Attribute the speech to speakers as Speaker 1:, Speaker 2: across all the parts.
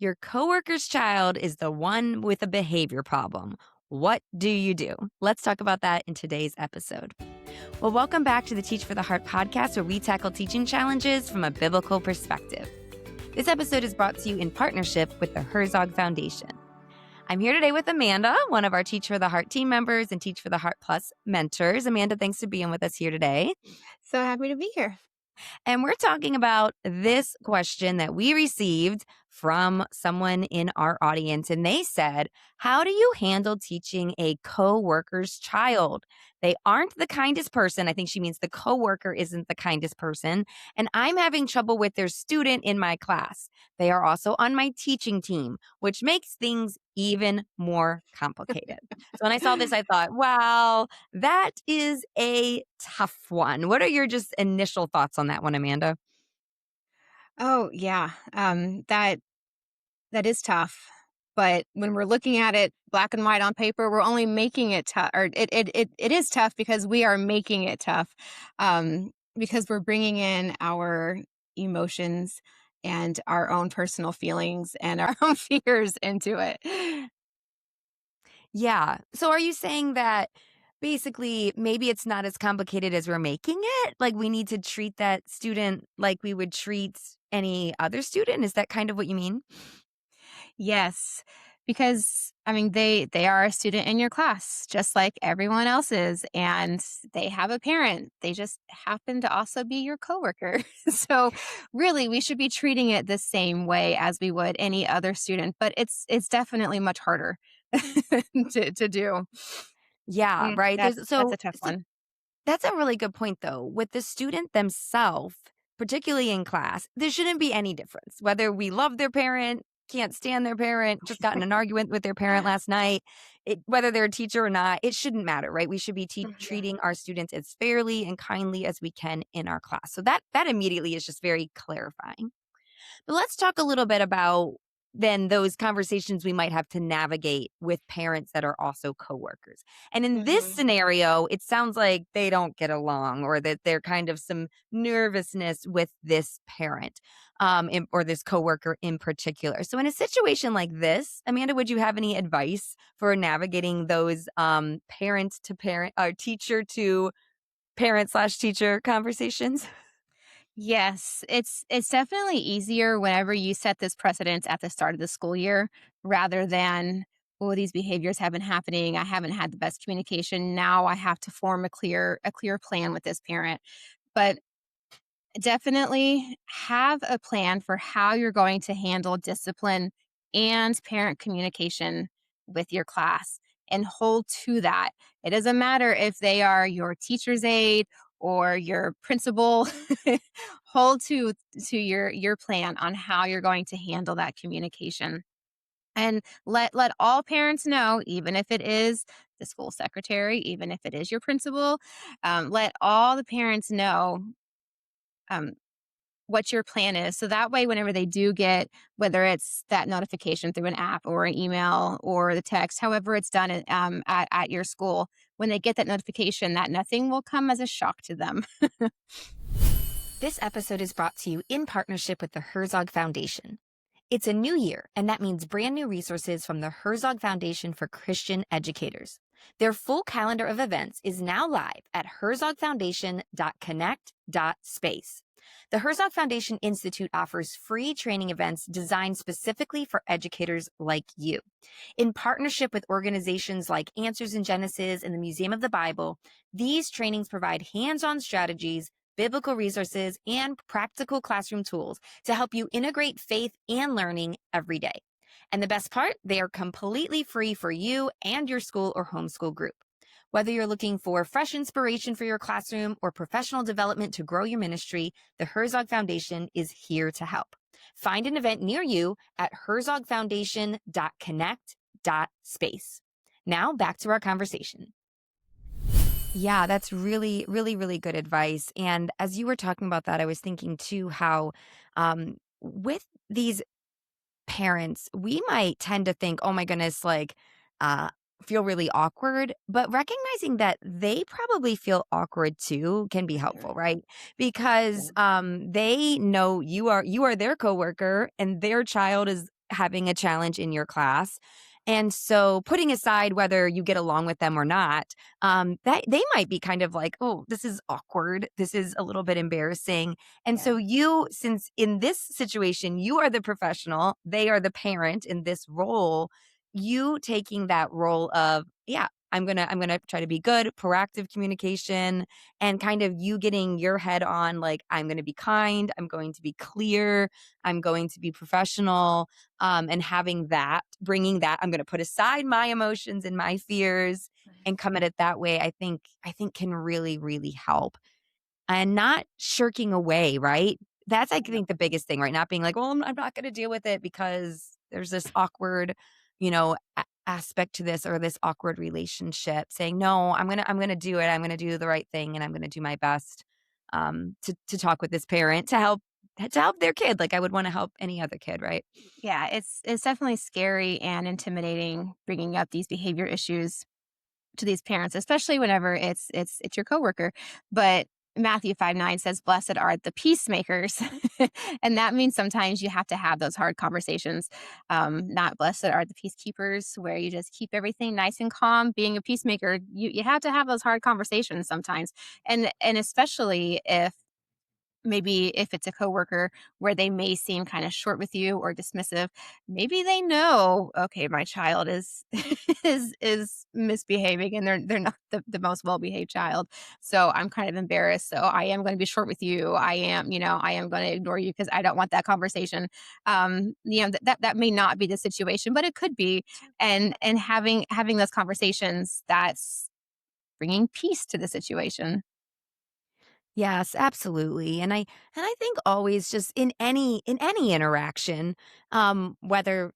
Speaker 1: Your coworker's child is the one with a behavior problem. What do you do? Let's talk about that in today's episode. Well, welcome back to the Teach for the Heart podcast, where we tackle teaching challenges from a biblical perspective. This episode is brought to you in partnership with the Herzog Foundation. I'm here today with Amanda, one of our Teach for the Heart team members and Teach for the Heart Plus mentors. Amanda, thanks for being with us here today.
Speaker 2: So happy to be here.
Speaker 1: And we're talking about this question that we received from someone in our audience. And they said, how do you handle teaching a coworker's child? They aren't the kindest person. I think she means the coworker isn't the kindest person. And I'm having trouble with their student in my class. They are also on my teaching team, which makes things even more complicated. So when I saw this, I thought, wow, that is a tough one. What are your just initial thoughts on that one, Amanda?
Speaker 2: Oh yeah, that is tough. But when we're looking at it black and white on paper, we're only making it tough, or it is tough because we are making it tough, because we're bringing in our emotions and our own personal feelings and our own fears into it.
Speaker 1: Yeah. So are you saying that basically maybe it's not as complicated as we're making it? Like we need to treat that student like we would treat any other student? Is that kind of what you mean?
Speaker 2: Yes, because I mean they are a student in your class just like everyone else is, and they have a parent. They just happen to also be your coworker. So really we should be treating it the same way as we would any other student, but it's definitely much harder to do.
Speaker 1: Yeah, right.
Speaker 2: That's
Speaker 1: There's
Speaker 2: that's
Speaker 1: so
Speaker 2: a tough
Speaker 1: so
Speaker 2: one.
Speaker 1: that's a really good point though. With the student themselves, particularly in class, there shouldn't be any difference. Whether we love their parent, can't stand their parent, just got in an argument with their parent last night, whether they're a teacher or not, it shouldn't matter, right? We should be
Speaker 2: Yeah.
Speaker 1: treating our students as fairly and kindly as we can in our class. So that immediately is just very clarifying. But let's talk a little bit about then those conversations we might have to navigate with parents that are also coworkers. And in this
Speaker 2: Mhm.
Speaker 1: scenario, it sounds like they don't get along or that they're kind of some nervousness with this parent or this coworker in particular. So in a situation like this, Amanda, would you have any advice for navigating those parent to parent or teacher to parent/teacher conversations?
Speaker 2: Yes, it's definitely easier whenever you set this precedence at the start of the school year rather than, oh, these behaviors have been happening. I haven't had the best communication. Now I have to form a clear plan with this parent. But definitely have a plan for how you're going to handle discipline and parent communication with your class and hold to that. It doesn't matter if they are your teacher's aide or your principal. Hold to your plan on how you're going to handle that communication. And let all parents know, even if it is the school secretary, even if it is your principal, let all the parents know um, what your plan is. So that way, whenever they do get, whether it's that notification through an app or an email or the text, however it's done at your school, when they get that notification, that nothing will come as a shock to them.
Speaker 1: This episode is brought to you in partnership with the Herzog Foundation. It's a new year, and that means brand new resources from the Herzog Foundation for Christian Educators. Their full calendar of events is now live at herzogfoundation.connect.space. The Herzog Foundation Institute offers free training events designed specifically for educators like you. In partnership with organizations like Answers in Genesis and the Museum of the Bible, these trainings provide hands-on strategies, biblical resources, and practical classroom tools to help you integrate faith and learning every day. And the best part, they are completely free for you and your school or homeschool group. Whether you're looking for fresh inspiration for your classroom or professional development to grow your ministry, the Herzog Foundation is here to help. Find an event near you at herzogfoundation.connect.space. Now back to our conversation. Yeah, that's really, really, really good advice. And as you were talking about that, I was thinking too how with these parents, we might tend to think, oh my goodness, like uh, feel really awkward, but recognizing that they probably feel awkward too can be
Speaker 2: Yeah.
Speaker 1: helpful, right? Because they know you are their coworker and their child is having a challenge in your class. And so putting aside whether you get along with them or not, that they might be kind of like, "Oh, this is awkward. This is a little bit embarrassing." And
Speaker 2: Yeah.
Speaker 1: so you, since in this situation, you are the professional, they are the parent in this role, you taking that role of, yeah, I'm going to try to be good, proactive communication, and kind of you getting your head on like, I'm going to be kind, I'm going to be clear, I'm going to be professional, and having that, bringing that, I'm going to put aside my emotions and my fears and come at it that way. I think can really really help, and not shirking away, right? That's, I
Speaker 2: Yep.
Speaker 1: think, the biggest thing, right? Not being like, "Well, I'm not gonna deal with it because there's this awkward, aspect to this or this awkward relationship." Saying, "No, I'm gonna do it. I'm gonna do the right thing, and I'm gonna do my best, to talk with this parent to help their kid like I would wanna help any other kid," right?
Speaker 2: Yeah, it's definitely scary and intimidating bringing up these behavior issues to these parents, especially whenever it's your coworker. But Matthew 5:9 says, "Blessed are the peacemakers," and that means sometimes you have to have those hard conversations. Not blessed are the peacekeepers, where you just keep everything nice and calm. Being a peacemaker, you have to have those hard conversations sometimes, and especially if maybe if it's a coworker where they may seem kind of short with you or dismissive, maybe they know, okay, my child is is misbehaving and they're not the most well-behaved child. So I'm kind of embarrassed. So I am going to be short with you. I am going to ignore you because I don't want that conversation. That may not be the situation, but it could be. And having those conversations, that's bringing peace to the situation.
Speaker 1: Yes, absolutely. And I think always just in any interaction, whether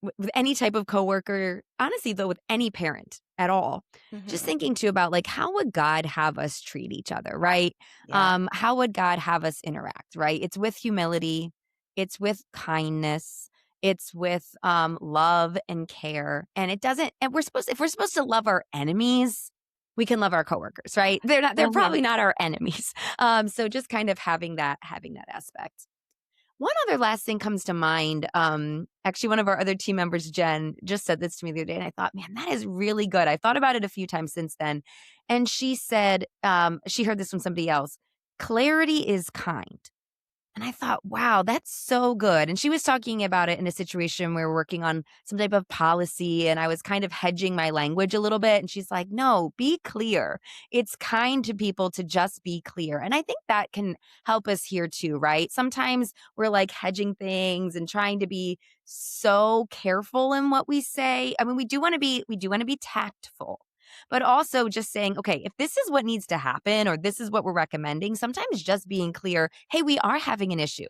Speaker 1: with any type of coworker, honestly though with any parent at all, just
Speaker 2: Hmm.
Speaker 1: thinking too about like how would God have us treat each other, right?
Speaker 2: Yeah.
Speaker 1: How would God have us interact, right? It's with humility, it's with kindness, it's with love and care. And it doesn't and we're supposed if we're supposed to love our enemies, we can love our coworkers, right? They're
Speaker 2: Uh-huh.
Speaker 1: probably not our enemies. So just kind of having that aspect. One other last thing comes to mind. Actually, one of our other team members, Jen, just said this to me the other day, and I thought, man, that is really good. I thought about it a few times since then. And she said, she heard this from somebody else. Clarity is kind. And I thought, wow, that's so good. And she was talking about it in a situation where we're working on some type of policy, and I was kind of hedging my language a little bit. And she's like, no, be clear. It's kind to people to just be clear. And I think that can help us here too, right? Sometimes we're like hedging things and trying to be so careful in what we say. I mean, we do want to be tactful, but also just saying, okay, if this is what needs to happen or this is what we're recommending, sometimes just being clear, hey, we are having an issue.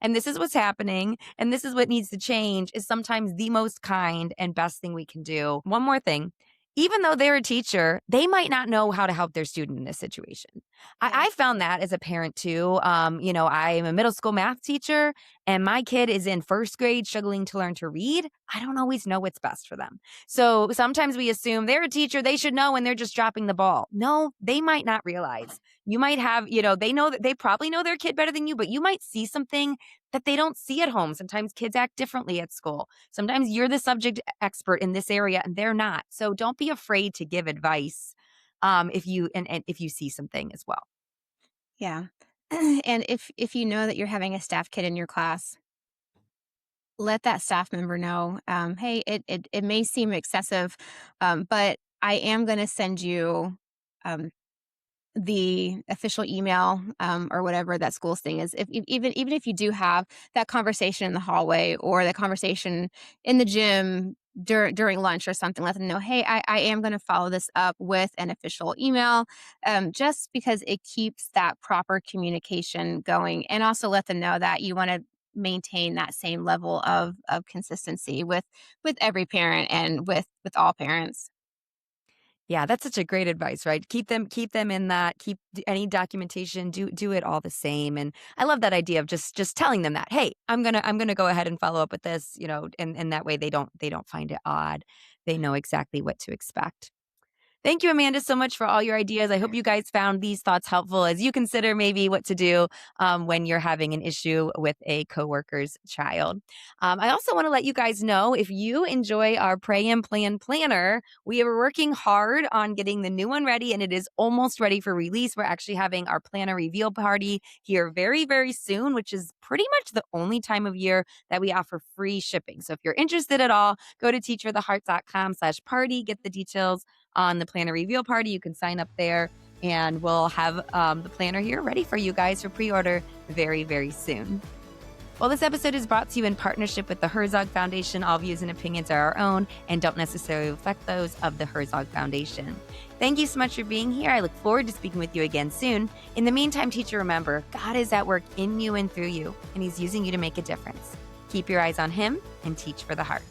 Speaker 1: And this is what's happening, and this is what needs to change is sometimes the most kind and best thing we can do. One more thing. Even though they're a teacher, they might not know how to help their student in this situation.
Speaker 2: Yeah.
Speaker 1: I found that as a parent too. I'm a middle school math teacher, and my kid is in first grade struggling to learn to read. I don't always know what's best for them. So sometimes we assume they're a teacher, they should know, and they're just dropping the ball. No, they might not realize. You might have, they know that they probably know their kid better than you, but you might see something that they don't see at home. Sometimes kids act differently at school. Sometimes you're the subject expert in this area and they're not. So don't be afraid to give advice, if if you see something as well.
Speaker 2: Yeah. And if you know that you're having a staff kid in your class, let that staff member know, hey, it may seem excessive, but I am going to send you um, the official email, or whatever that school's thing is. Even if you do have that conversation in the hallway or the conversation in the gym during lunch or something, let them know, hey, I am going to follow this up with an official email, just because it keeps that proper communication going, and also let them know that you want to maintain that same level of consistency with every parent and with all parents.
Speaker 1: Yeah, that's such a great advice, right? Keep them in that, keep any documentation, do it all the same. And I love that idea of just telling them that, hey, I'm gonna go ahead and follow up with this, and that way they don't find it odd. They know exactly what to expect. Thank you, Amanda, so much for all your ideas. I hope you guys found these thoughts helpful as you consider maybe what to do when you're having an issue with a coworker's child. I also want to let you guys know if you enjoy our Pray and Plan Planner, we are working hard on getting the new one ready and it is almost ready for release. We're actually having our planner reveal party here very, very soon, which is pretty much the only time of year that we offer free shipping. So if you're interested at all, go to teachfortheheart.com/party, get the details on the planner reveal party. You can sign up there and we'll have the planner here ready for you guys for pre-order very, very soon. Well, this episode is brought to you in partnership with the Herzog Foundation. All views and opinions are our own and don't necessarily reflect those of the Herzog Foundation. Thank you so much for being here. I look forward to speaking with you again soon. In the meantime, teacher, remember, God is at work in you and through you, and he's using you to make a difference. Keep your eyes on him and teach for the heart.